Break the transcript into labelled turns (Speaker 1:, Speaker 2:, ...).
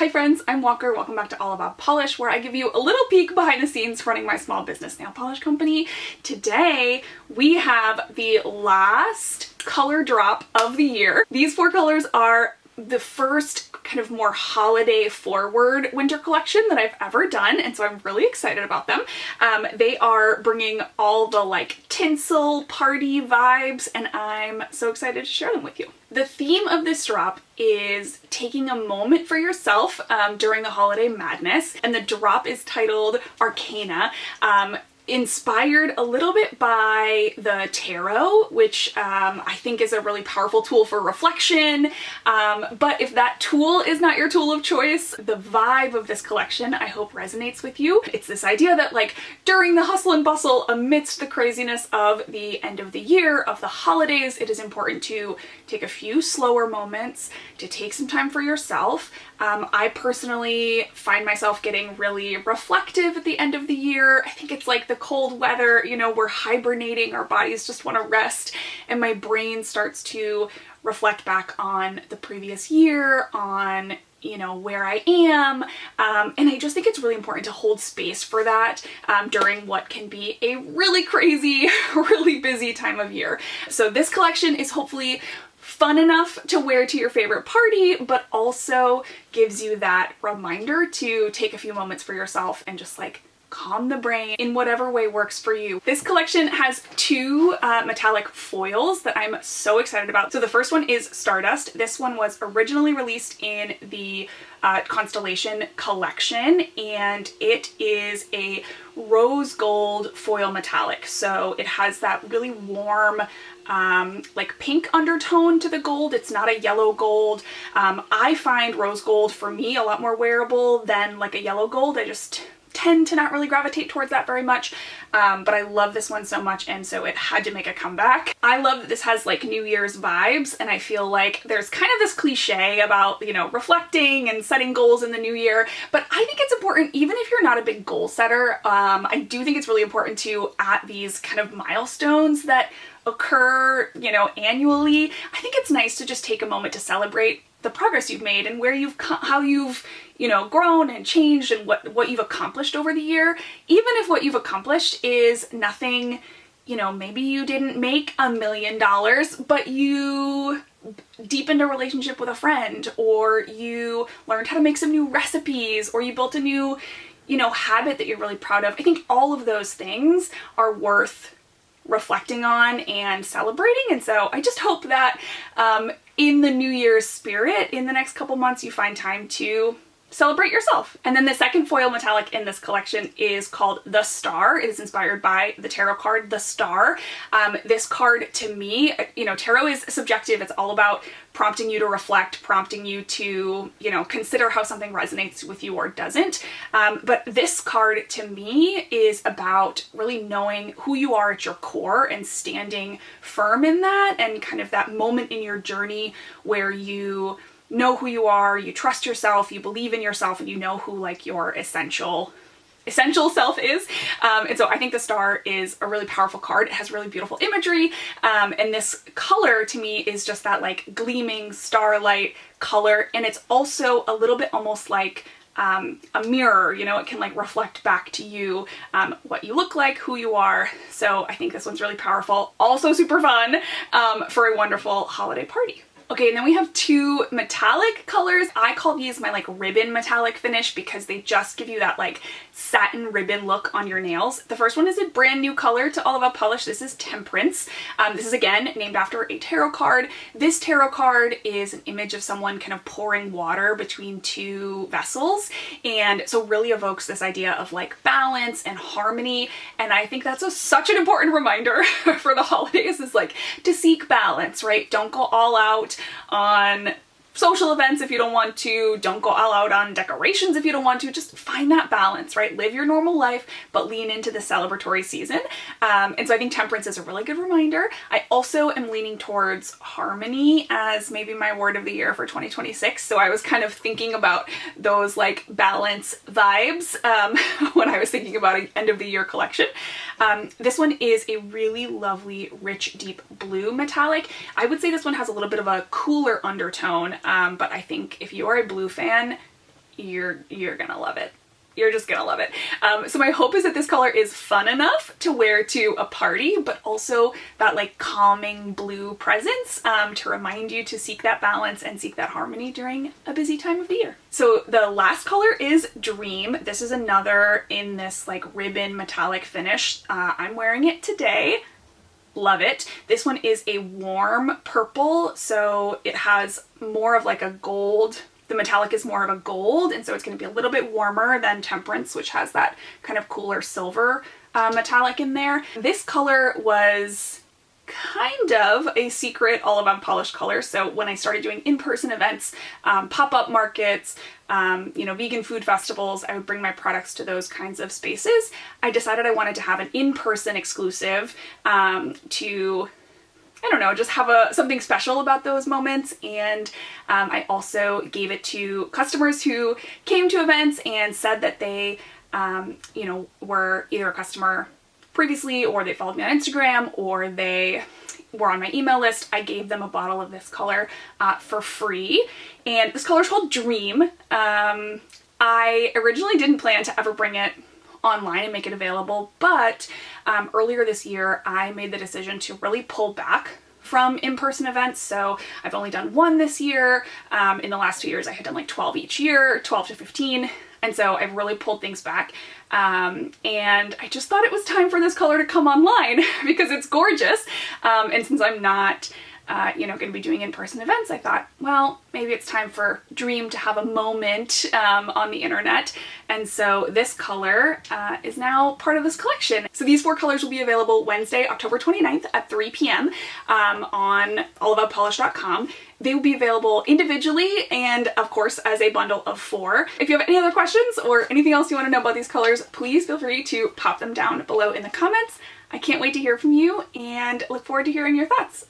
Speaker 1: Hi friends, I'm Walker. Welcome back to All About Polish, where I give you a little peek behind the scenes running my small business nail polish company. Today, we have the last color drop of the year. These 4 colors are the first kind of more holiday forward winter collection that I've ever done, and so I'm really excited about them. They are bringing all the like tinsel party vibes, and I'm so excited to share them with you. The theme of this drop is taking a moment for yourself during the holiday madness, and the drop is titled Arcana. Inspired a little bit by the tarot, which I think is a really powerful tool for reflection. But if that tool is not your tool of choice, the vibe of this collection I hope resonates with you. It's this idea that like during the hustle and bustle, amidst the craziness of the end of the year, of the holidays, it is important to take a few slower moments, to take some time for yourself. I personally find myself getting really reflective at the end of the year. I think it's like the cold weather, you know, we're hibernating, our bodies just want to rest, and my brain starts to reflect back on the previous year, on, you know, where I am, and I just think it's really important to hold space for that during what can be a really crazy, really busy time of year. So this collection is hopefully fun enough to wear to your favorite party, but also gives you that reminder to take a few moments for yourself and just like calm the brain in whatever way works for you. This collection has 2 metallic foils that I'm so excited about. So the first one is Stardust. This one was originally released in the Constellation collection, and it is a rose gold foil metallic. So it has that really warm like pink undertone to the gold. It's not a yellow gold. I find rose gold for me a lot more wearable than like a yellow gold. I just tend to not really gravitate towards that very much, but I love this one so much, and so it had to make a comeback. I love that this has like New Year's vibes, and I feel like there's kind of this cliche about, you know, reflecting and setting goals in the new year, but I think it's important, even if you're not a big goal setter, I do think it's really important to, at these kind of milestones that occur, you know, annually, I think it's nice to just take a moment to celebrate the progress you've made and where you've how you've, you know, grown and changed, and what you've accomplished over the year. Even if what you've accomplished is nothing, you know, maybe you didn't make $1 million, but you deepened a relationship with a friend, or you learned how to make some new recipes, or you built a new, you know, habit that you're really proud of. I think all of those things are worth reflecting on and celebrating, and so I just hope that in the New Year's spirit, in the next couple months, you find time to celebrate yourself. And then the second foil metallic in this collection is called The Star. It is inspired by the tarot card, The Star. This card, to me, you know, tarot is subjective. It's all about prompting you to reflect, prompting you to, you know, consider how something resonates with you or doesn't. But this card, to me, is about really knowing who you are at your core and standing firm in that, and kind of that moment in your journey where you know who you are, you trust yourself, you believe in yourself, and you know who like your essential self is. And so I think the Star is a really powerful card. It has really beautiful imagery, and this color to me is just that like gleaming starlight color, and it's also a little bit almost like a mirror, you know, it can like reflect back to you what you look like, who you are. So I think this one's really powerful, also super fun for a wonderful holiday party. Okay, and then we have 2 metallic colors. I call these my like ribbon metallic finish because they just give you that like satin ribbon look on your nails. The first one is a brand new color to All About Polish. This is Temperance. This is again named after a tarot card. This tarot card is an image of someone kind of pouring water between 2 vessels, and so really evokes this idea of like balance and harmony, and I think that's such an important reminder for the holidays, is like to seek balance, right? Don't go all out on social events if you don't want to. Don't go all out on decorations if you don't want to. Just find that balance, right? Live your normal life, but lean into the celebratory season. And so I think Temperance is a really good reminder. I also am leaning towards harmony as maybe my word of the year for 2026. So I was kind of thinking about those like balance vibes when I was thinking about an end of the year collection. This one is a really lovely, rich, deep blue metallic. I would say this one has a little bit of a cooler undertone, but I think if you are a blue fan, you're gonna love it. You're just gonna love it. So my hope is that this color is fun enough to wear to a party, but also that like calming blue presence to remind you to seek that balance and seek that harmony during a busy time of the year. So the last color is Dream. This is another in this like ribbon metallic finish. I'm wearing it today. Love it. This one is a warm purple, so it has more of like a gold. The metallic is more of a gold, and so it's going to be a little bit warmer than Temperance, which has that kind of cooler silver metallic in there. This color was kind of a secret All About Polished color. So when I started doing in-person events, pop-up markets, you know, vegan food festivals, I would bring my products to those kinds of spaces. I decided I wanted to have an in-person exclusive to, I don't know, just have something special about those moments. And I also gave it to customers who came to events and said that they, you know, were either a customer previously, or they followed me on Instagram, or they were on my email list. I gave them a bottle of this color for free. And this color is called Dream. I originally didn't plan to ever bring it online and make it available, but earlier this year I made the decision to really pull back from in-person events. So I've only done one this year. In the last 2 years I had done like 12 each year, 12 to 15. And so I've really pulled things back. And I just thought it was time for this color to come online because it's gorgeous. And since I'm not you know, going to be doing in-person events, I thought, well, maybe it's time for Dream to have a moment on the internet. And so this color is now part of this collection. So these 4 colors will be available Wednesday, October 29th at 3 p.m. On allaboutpolish.com. They will be available individually and of course as a bundle of 4. If you have any other questions or anything else you want to know about these colors, please feel free to pop them down below in the comments. I can't wait to hear from you and look forward to hearing your thoughts.